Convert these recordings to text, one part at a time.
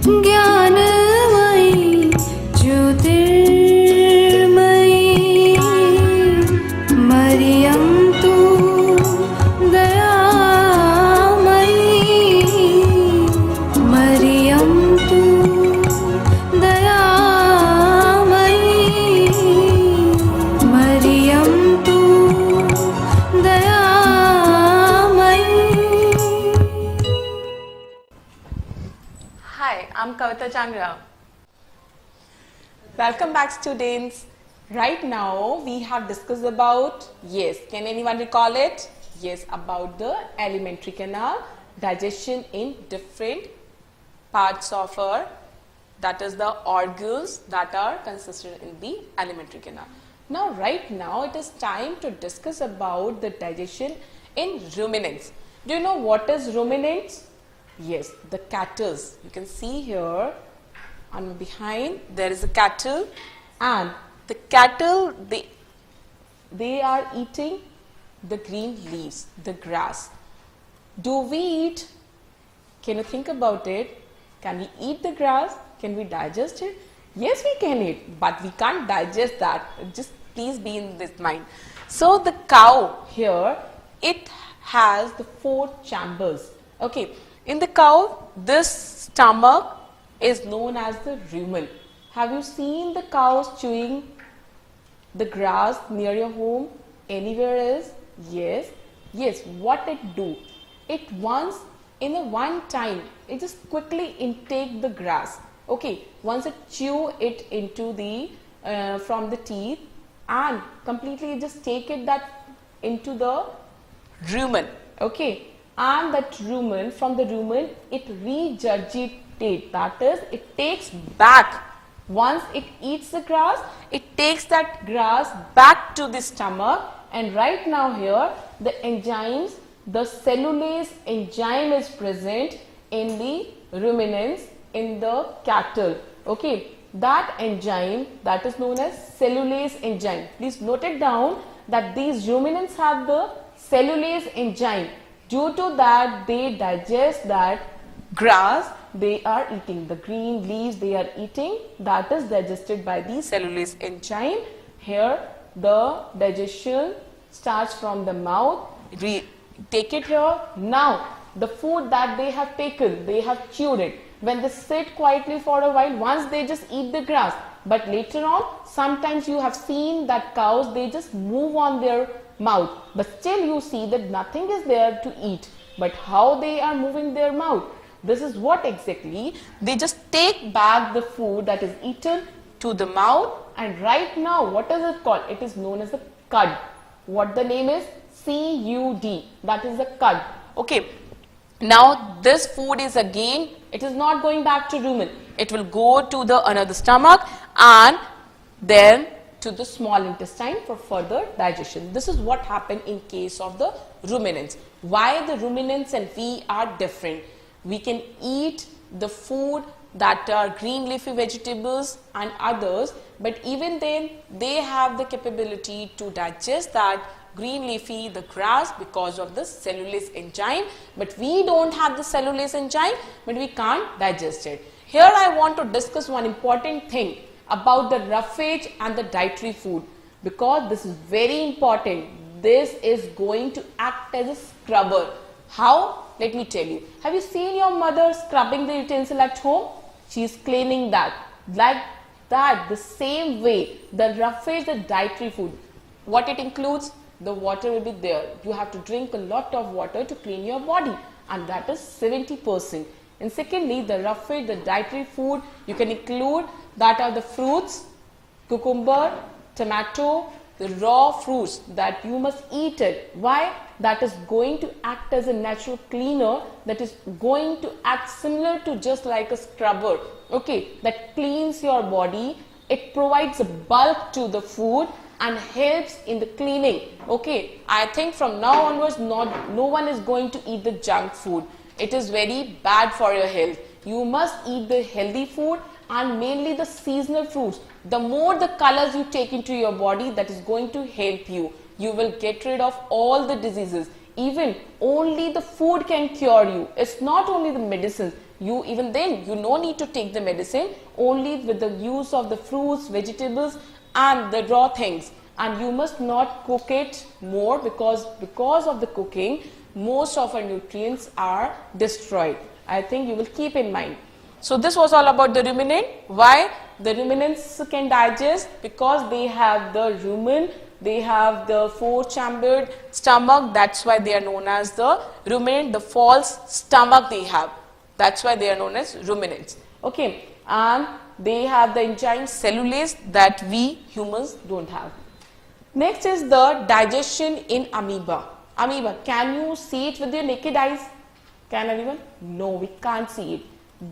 ज्ञानमयी ज्योतिर्मयी मरियं तु दयामयी मरियं तु दयामयी मरियं तु दयामयी. Hi, I'm Kavita Changra. Welcome back, students. Right now we have discussed about, yes, can anyone recall it? Yes, about the alimentary canal, digestion in different parts of our, that is the organs that are consisted in the alimentary canal. Now, right now it is time to discuss about the digestion in ruminants. Do you know what is ruminants? Yes, the cattle. You can see here on behind there is a cattle, and the cattle they are eating the green leaves, the grass. Do we eat? Can you think about it? Can we eat the grass? Can we digest it? Yes, we can eat, but we can't digest that. Just please be in this mind. So the cow here, it has the 4 chambers. Okay. In the cow, this stomach is known as the rumen. Have you seen the cows chewing the grass near your home? Anywhere else? Yes. Yes, what it do? It once in a one time, it just quickly intake the grass. Okay, once it chew it into the from the teeth and completely just take it that into the rumen. Okay. And that rumen, from the rumen, it regurgitates, that is, it takes back. Once it eats the grass, it takes that grass back to the stomach, and right now here, the enzymes, the cellulase enzyme is present in the ruminants, in the cattle. Okay, that enzyme, that is known as cellulase enzyme. Please note it down that these ruminants have the cellulase enzyme. Due to that, they digest that grass they are eating, the green leaves they are eating, that is digested by the cellulase enzyme. Here the digestion starts from the mouth. Take it here. Now the food that they have taken, they have chewed it. When they sit quietly for a while, once they just eat the grass, but later on sometimes you have seen that cows, they just move on their mouth, but still you see that nothing is there to eat. But how they are moving their mouth? This is what exactly, they just take back the food that is eaten to the mouth, and right now what is it called? It is known as the cud. What the name is? CUD, that is the cud. Okay, now this food is again, it is not going back to rumen, it will go to the another stomach and then to the small intestine for further digestion. This is what happened in case of the ruminants. Why the ruminants and we are different? We can eat the food that are green leafy vegetables and others, but even then they have the capability to digest that green leafy, the grass, because of the cellulase enzyme, but we don't have the cellulase enzyme, but we can't digest it. Here I want to discuss one important thing about the roughage and the dietary food, because this is very important. This is going to act as a scrubber. How? Let me tell you. Have you seen your mother scrubbing the utensil at home? She is cleaning that. Like that, the same way, the roughage, the dietary food, what it includes? The water will be there. You have to drink a lot of water to clean your body, and that is 70%. And secondly, the roughage, the dietary food, you can include that are the fruits, cucumber, tomato, the raw fruits that you must eat it. Why? That is going to act as a natural cleaner, that is going to act similar to just like a scrubber. Okay, that cleans your body. It provides a bulk to the food and helps in the cleaning. Okay, I think from now onwards no one is going to eat the junk food. It is very bad for your health. You must eat the healthy food and mainly the seasonal fruits. The more the colors you take into your body, that is going to help you. You will get rid of all the diseases. Even only the food can cure you. It's not only the medicines. you even then you no need to take the medicine, only with the use of the fruits, vegetables and the raw things. And you must not cook it more, because of the cooking most of our nutrients are destroyed. I think you will keep in mind. So this was all about the ruminant. Why? The ruminants can digest because they have the rumen, they have the four-chambered stomach. That's why they are known as the ruminant. The false stomach they have. That's why they are known as ruminants. Okay, and they have the enzyme cellulase that we humans don't have. Next is the digestion in amoeba. Amoeba, can you see it with your naked eyes? Can anyone? No, we can't see it.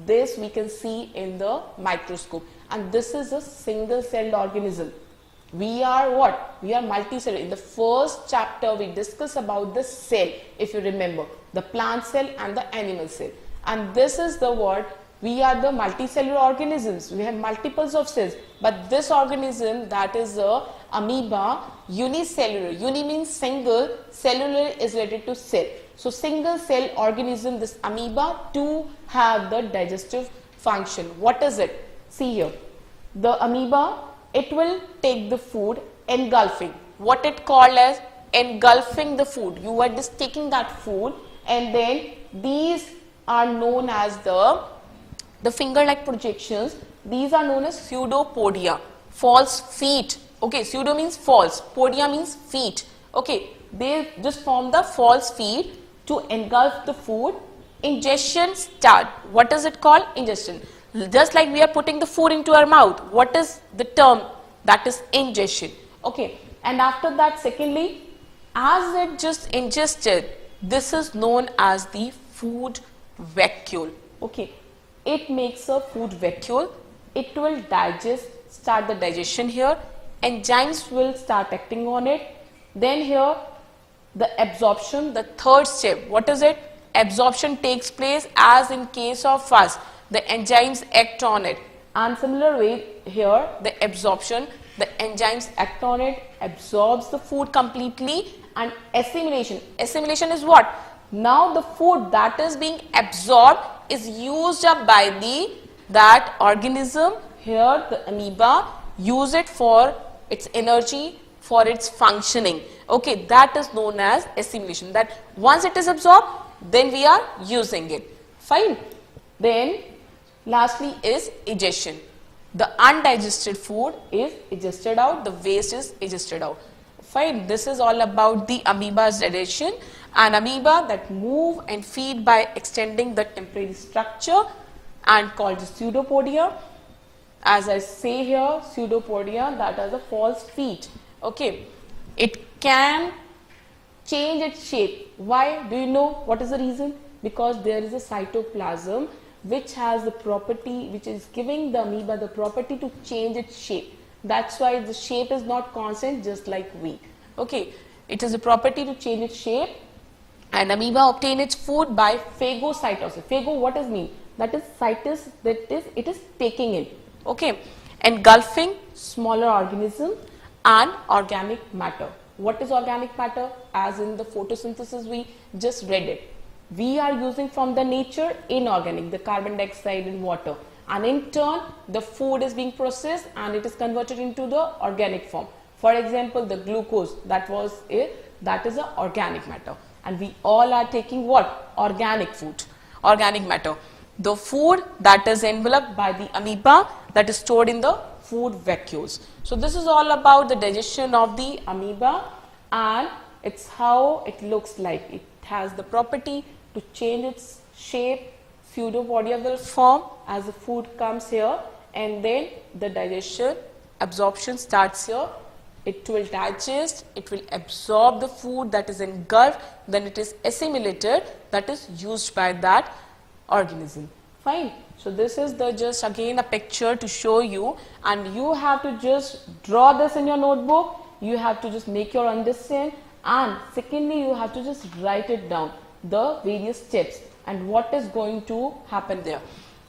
This we can see in the microscope, and this is a single-celled organism. We are what? We are multicellular. In the first chapter, we discussed about the cell, if you remember, the plant cell and the animal cell. And this is the what? We are the multicellular organisms. We have multiples of cells. But this organism, that is a amoeba, unicellular. Uni means single, cellular is related to cell. So single cell organism, this amoeba, to have the digestive function. What is it? See here. The amoeba, it will take the food engulfing. What it called as engulfing the food. You are just taking that food, and then these are known as the finger-like projections. These are known as pseudopodia, false feet. Okay, pseudo means false, podia means feet. Okay, they just form the false feet to engulf the food. Ingestion start. What is it called? Ingestion. Just like we are putting the food into our mouth. What is the term? That is ingestion. Okay, and after that, secondly, as it just ingested, this is known as the food vacuole. Okay, it makes a food vacuole. It will digest, start the digestion here. Enzymes will start acting on it. Then here, the absorption, the third step. What is it? Absorption takes place as in case of fast. The enzymes act on it. And similar way here, the absorption, the enzymes act on it, absorbs the food completely. And assimilation. Assimilation is what? Now the food that is being absorbed is used up by that organism. Here the amoeba use it for its energy, for its functioning. Okay, that is known as assimilation. That once it is absorbed, then we are using it. Fine. Then lastly is egestion. The undigested food is egested out, the waste is egested out. Fine, this is all about the amoeba's digestion. An amoeba that move and feed by extending the temporary structure and called the pseudopodia. As I say here, pseudopodia, that are the false feet. Okay, it can change its shape. Why? Do you know what is the reason? Because there is a cytoplasm which has the property, which is giving the amoeba the property to change its shape. That's why the shape is not constant, just like we. Okay, it is a property to change its shape, and amoeba obtain its food by phagocytosis. Phago, what does mean? That is cytus, that is, it is taking in. Okay, engulfing smaller organism and organic matter. What is organic matter? As in the photosynthesis, we just read it. We are using from the nature inorganic, the carbon dioxide and water, and in turn the food is being processed and it is converted into the organic form. For example, the glucose, that is a organic matter, and we all are taking what? Organic food, organic matter. The food that is enveloped by the amoeba, that is stored in the food vacuoles. So this is all about the digestion of the amoeba, and it's how it looks like. It has the property to change its shape. Pseudopodia will form as the food comes here, and then the digestion, absorption starts here. It will digest, it will absorb the food that is engulfed, then it is assimilated, that is used by that organism. Fine. So this is the just again a picture to show you, and you have to just draw this in your notebook. You have to just make your understand, and secondly you have to just write it down, the various steps and what is going to happen there.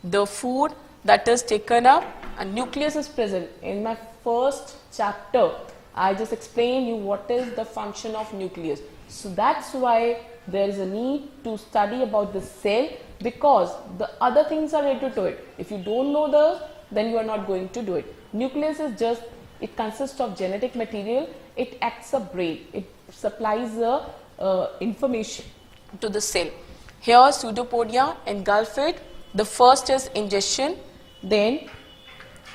The food that is taken up, a nucleus is present. In my first chapter, I just explained you what is the function of nucleus. So that's why there is a need to study about the cell, because the other things are related to it. If you don't know those, then you are not going to do it. Nucleus is just, it consists of genetic material. It acts a brain. It supplies the information to the cell. Here pseudopodia engulf it. The first is ingestion, then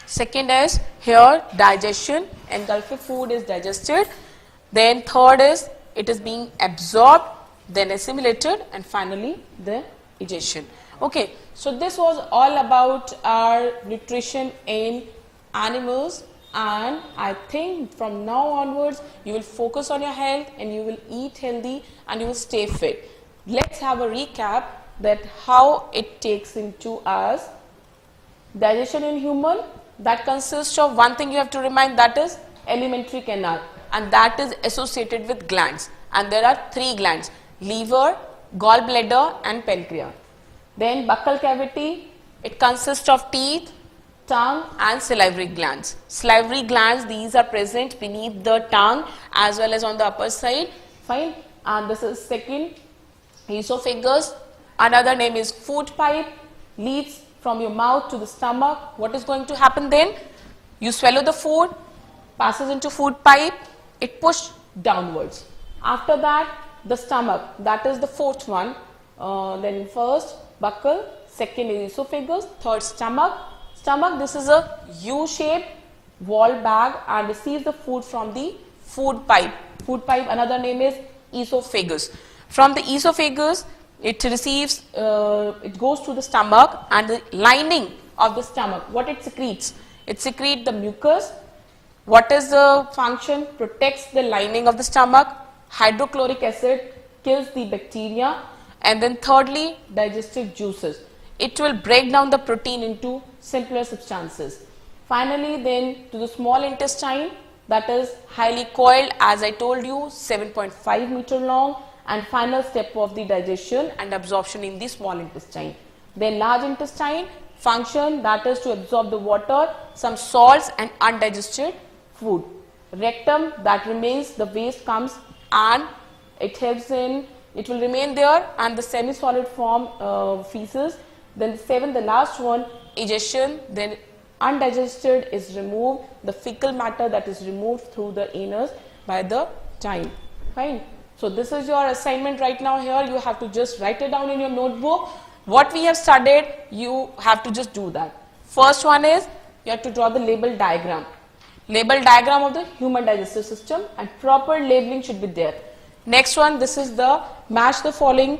second is here digestion, engulfed food is digested, then third is it is being absorbed, then assimilated, and finally the egestion. Okay, so this was all about our nutrition in animals, and I think from now onwards you will focus on your health and you will eat healthy and you will stay fit. Let's have a recap that how it takes into us digestion in human. That consists of one thing you have to remind, that is alimentary canal, and that is associated with glands, and there are 3 glands: liver, gallbladder and pancreas. Then buccal cavity, it consists of teeth, tongue and salivary glands. Salivary glands, these are present beneath the tongue as well as on the upper side. Fine. And this is second, esophagus. Another name is food pipe, leads from your mouth to the stomach. What is going to happen then? You swallow the food, passes into food pipe, it pushes downwards. After that, the stomach, that is the fourth one. Then first buccal, second is esophagus, third stomach. Stomach, this is a U-shaped wall bag and receives the food from the food pipe. Food pipe, another name is esophagus. From the esophagus, it receives, it goes to the stomach, and the lining of the stomach, what it secretes? It secretes the mucus. What is the function? Protects the lining of the stomach. Hydrochloric acid kills the bacteria. And then thirdly, digestive juices. It will break down the protein into simpler substances. Finally, then to the small intestine, that is highly coiled, as I told you, 7.5 meter long, and final step of the digestion and absorption in the small intestine. Then large intestine function, that is to absorb the water, some salts and undigested food. Rectum, that remains, the waste comes and it helps in, it will remain there, and the semi-solid form feces. Then the last one, egestion, then undigested is removed, the fecal matter that is removed through the anus by the time. Fine. So this is your assignment right now. Here you have to just write it down in your notebook. What we have studied, you have to just do that. First one is you have to draw the label diagram. Label diagram of the human digestive system, and proper labeling should be there. Next one, this is the match the following: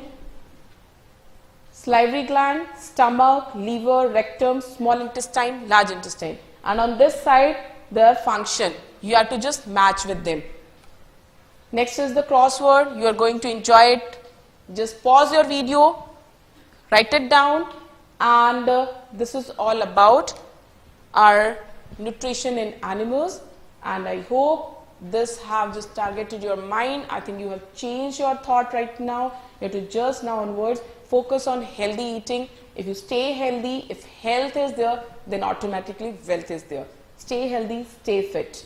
salivary gland, stomach, liver, rectum, small intestine, large intestine. And on this side, their function. You have to just match with them. Next is the crossword. You are going to enjoy it. Just pause your video, write it down, and this is all about our nutrition in animals. And I hope this have just targeted your mind. I think you have changed your thought right now. You have to just now onwards focus on healthy eating. If you stay healthy, if health is there, then automatically wealth is there. Stay healthy, stay fit.